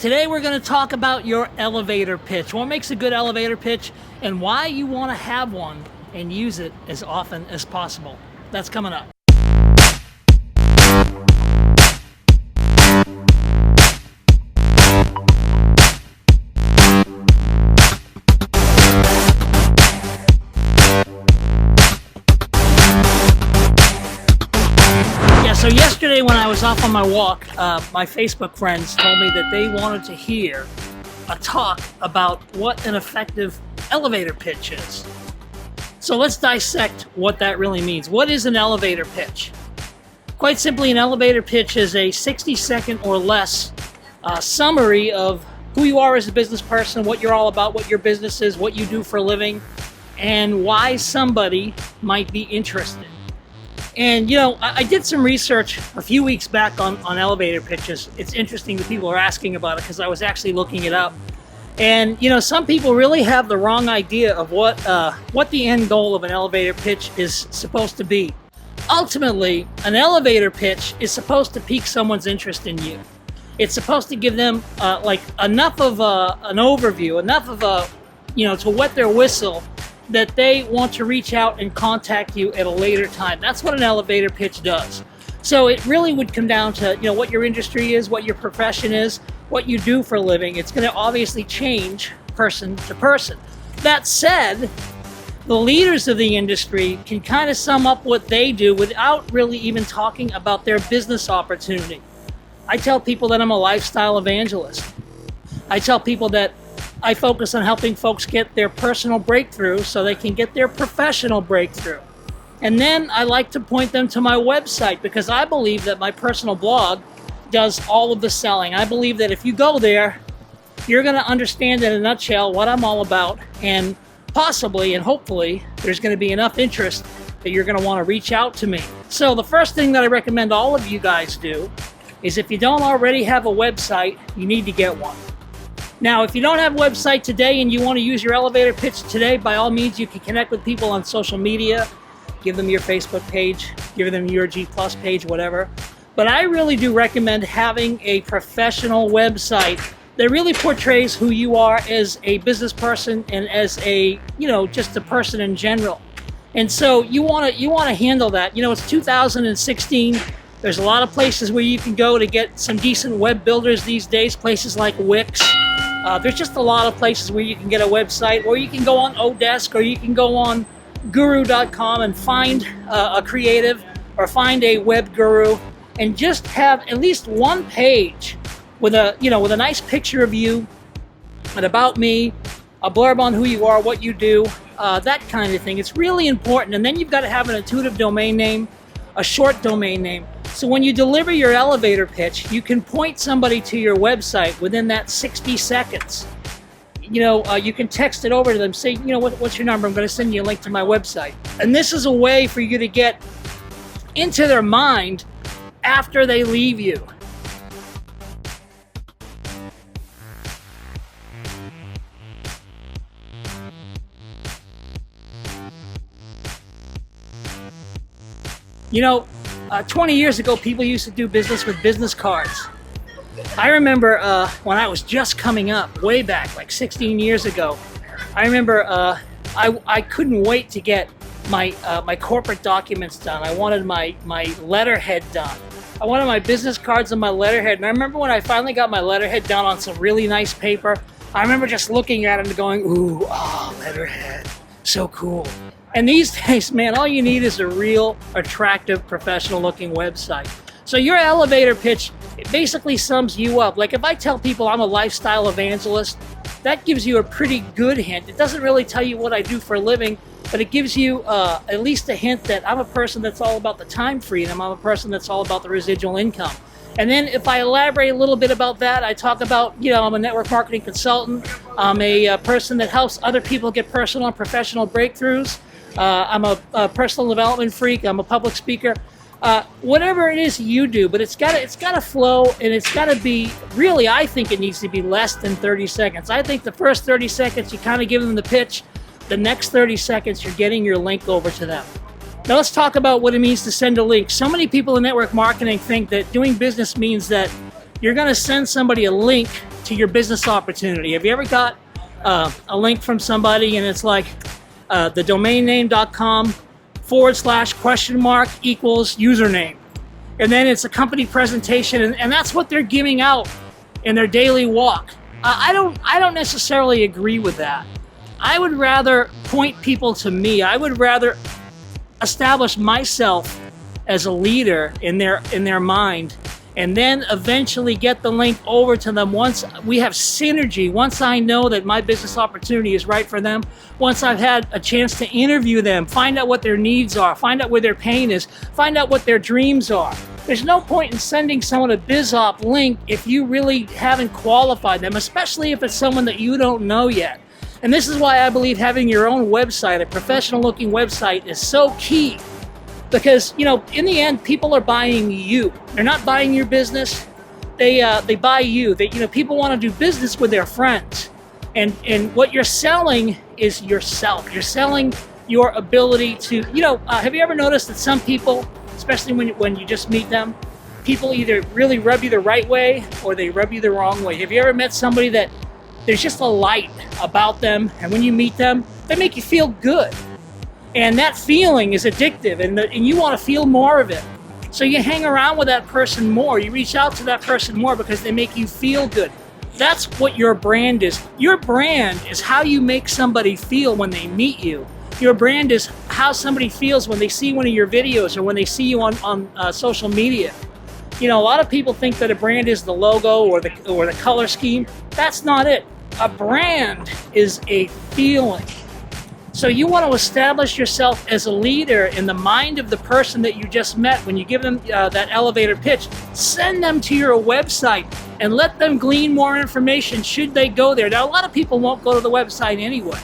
Today we're going to talk about your elevator pitch. What makes a good elevator pitch and why you want to have one and use it as often as possible. That's coming up. So yesterday when I was off on my walk, my Facebook friends told me that they wanted to hear a talk about what an effective elevator pitch is. So let's dissect what that really means. What is an elevator pitch? Quite simply, an elevator pitch is a 60-second or less summary of who you are as a business person, what you're all about, what your business is, what you do for a living, and why somebody might be interested. And you know, I did some research a few weeks back on elevator pitches. It's interesting that people are asking about it because I was actually looking it up. And you know, some people really have the wrong idea of what the end goal of an elevator pitch is supposed to be. Ultimately, an elevator pitch is supposed to pique someone's interest in you. It's supposed to give them like enough of an overview, enough of to wet their whistle, that they want to reach out and contact you at a later time. That's what an elevator pitch does. So it really would come down to what your industry is, what your profession is, what you do for a living. It's going to obviously change person to person. That said, the leaders of the industry can kind of sum up what they do without really even talking about their business opportunity. I tell people that I'm a lifestyle evangelist. I tell people that I focus on helping folks get their personal breakthrough so they can get their professional breakthrough. And then I like to point them to my website because I believe that my personal blog does all of the selling. I believe that if you go there, you're going to understand in a nutshell what I'm all about, and possibly and hopefully there's going to be enough interest that you're going to want to reach out to me. So the first thing that I recommend all of you guys do is, if you don't already have a website, you need to get one. Now, if you don't have a website today and you want to use your elevator pitch today, by all means, you can connect with people on social media, give them your Facebook page, give them your G+ page, whatever. But I really do recommend having a professional website that really portrays who you are as a business person and as a, just a person in general. And so you want to handle that. It's 2016. There's a lot of places where you can go to get some decent web builders these days, places like Wix. There's just a lot of places where you can get a website, or you can go on Odesk, or you can go on guru.com and find a creative or find a web guru and just have at least one page with a nice picture of you, an about me, a blurb on who you are, what you do, that kind of thing. It's really important. And then you've got to have an intuitive domain name, a short domain name. So when you deliver your elevator pitch, you can point somebody to your website within that 60 seconds. You can text it over to them, say, what's your number? I'm going to send you a link to my website. And this is a way for you to get into their mind after they leave you. You know, 20 years ago, people used to do business with business cards. I remember when I was just coming up, way back, like 16 years ago, I remember I couldn't wait to get my corporate documents done. I wanted my letterhead done. I wanted my business cards and my letterhead. And I remember when I finally got my letterhead done on some really nice paper, I remember just looking at it and going, ooh, letterhead, so cool. And these days, man, all you need is a real, attractive, professional-looking website. So your elevator pitch, it basically sums you up. Like if I tell people I'm a lifestyle evangelist, that gives you a pretty good hint. It doesn't really tell you what I do for a living, but it gives you at least a hint that I'm a person that's all about the time freedom. I'm a person that's all about the residual income. And then if I elaborate a little bit about that, I talk about, I'm a network marketing consultant. I'm a person that helps other people get personal and professional breakthroughs. I'm a personal development freak. I'm a public speaker. Whatever it is you do, but it's got to flow, and it's got to be really. I think it needs to be less than 30 seconds. I think the first 30 seconds you kind of give them the pitch. The next 30 seconds you're getting your link over to them. Now let's talk about what it means to send a link. So many people in network marketing think that doing business means that you're going to send somebody a link to your business opportunity. Have you ever got a link from somebody and it's like the domain name.com / equals username? And then it's a company presentation, and that's what they're giving out in their daily walk. I don't necessarily agree with that. I would rather point people to me. I would rather establish myself as a leader in their mind, and then eventually get the link over to them once we have synergy, once I know that my business opportunity is right for them, once I've had a chance to interview them, find out what their needs are, find out where their pain is, find out what their dreams are. There's no point in sending someone a BizOp link if you really haven't qualified them, especially if it's someone that you don't know yet. And this is why I believe having your own website, a professional looking website, is so key. Because, you know, in the end, people are buying you. They're not buying your business. They buy you. People want to do business with their friends. And what you're selling is yourself. You're selling your ability to, have you ever noticed that some people, especially when you just meet them, people either really rub you the right way or they rub you the wrong way. Have you ever met somebody that there's just a light about them, and when you meet them, they make you feel good? And that feeling is addictive, and you want to feel more of it. So you hang around with that person more. You reach out to that person more because they make you feel good. That's what your brand is. Your brand is how you make somebody feel when they meet you. Your brand is how somebody feels when they see one of your videos or when they see you on social media. A lot of people think that a brand is the logo or the color scheme. That's not it. A brand is a feeling. So you want to establish yourself as a leader in the mind of the person that you just met. When you give them that elevator pitch, send them to your website and let them glean more information should they go there. Now, a lot of people won't go to the website anyway.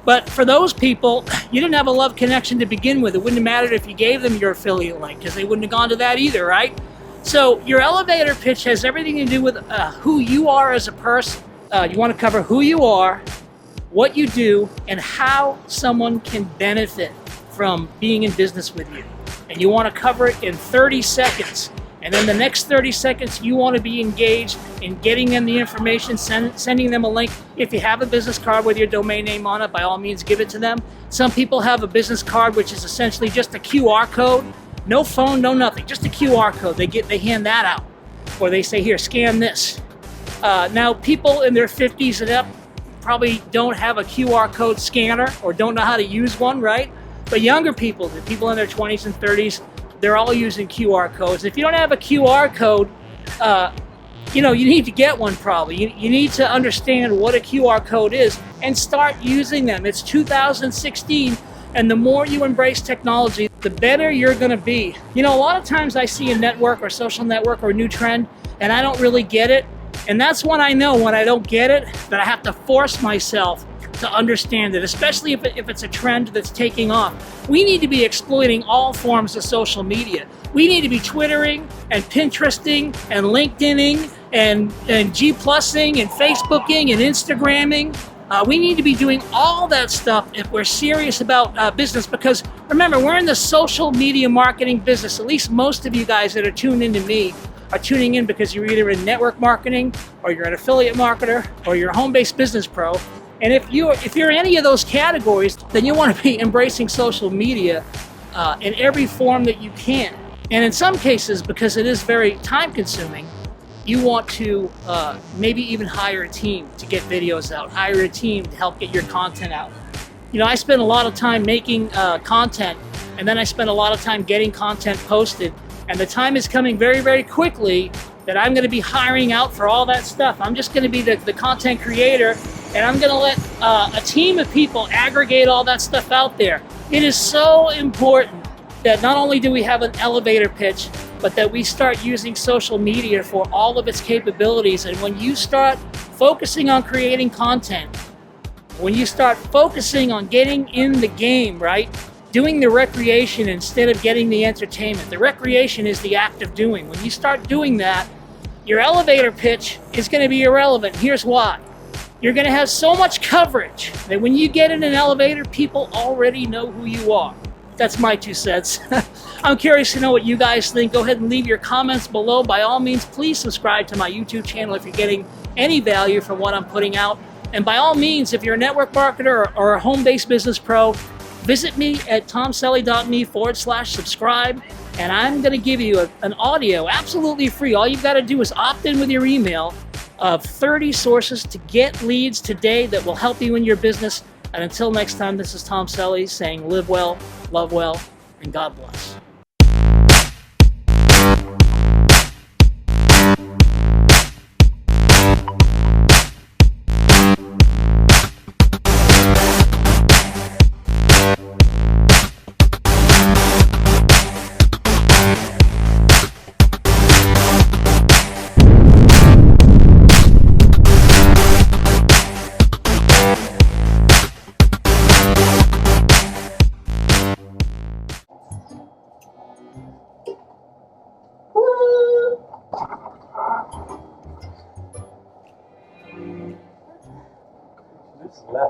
But for those people, you didn't have a love connection to begin with. It wouldn't have mattered if you gave them your affiliate link because they wouldn't have gone to that either, right? So your elevator pitch has everything to do with who you are as a person. You want to cover who you are, what you do, and how someone can benefit from being in business with you. And you want to cover it in 30 seconds. And then the next 30 seconds, you want to be engaged in getting them the information, sending them a link. If you have a business card with your domain name on it, by all means, give it to them. Some people have a business card, which is essentially just a QR code. No phone, no nothing, just a QR code. They hand that out. Or they say, here, scan this. Now, people in their 50s and up probably don't have a QR code scanner or don't know how to use one, right? But younger people, the people in their 20s and 30s, they're all using QR codes. If you don't have a QR code, you need to get one probably. You need to understand what a QR code is and start using them. It's 2016, and the more you embrace technology, the better you're going to be. A lot of times I see a network or social network or a new trend, and I don't really get it. And that's when I know, when I don't get it, that I have to force myself to understand it, especially if it's a trend that's taking off. We need to be exploiting all forms of social media. We need to be Twittering and Pinteresting and LinkedIning and G+ing and Facebooking and Instagramming. We need to be doing all that stuff if we're serious about business, because remember, we're in the social media marketing business. At least most of you guys that are tuned into me are tuning in because you're either in network marketing or you're an affiliate marketer or you're a home-based business pro. And if you're in any of those categories, then you want to be embracing social media in every form that you can. And in some cases, because it is very time-consuming, you want to maybe even hire a team to get videos out, hire a team to help get your content out. I spend a lot of time making content, and then I spend a lot of time getting content posted. And the time is coming very, very quickly that I'm going to be hiring out for all that stuff. I'm just going to be the content creator, and I'm going to let a team of people aggregate all that stuff out there. It is so important that not only do we have an elevator pitch, but that we start using social media for all of its capabilities. And when you start focusing on creating content, when you start focusing on getting in the game, right? Doing the recreation instead of getting the entertainment. The recreation is the act of doing. When you start doing that, your elevator pitch is going to be irrelevant. Here's why. You're going to have so much coverage that when you get in an elevator, people already know who you are. That's my 2 cents. I'm curious to know what you guys think. Go ahead and leave your comments below. By all means, please subscribe to my YouTube channel if you're getting any value from what I'm putting out. And by all means, if you're a network marketer or a home-based business pro, visit me at tomcellie.me/subscribe, and I'm going to give you an audio absolutely free. All you've got to do is opt in with your email of 30 sources to get leads today that will help you in your business. And until next time, this is Tom Cellie saying live well, love well, and God bless. Left.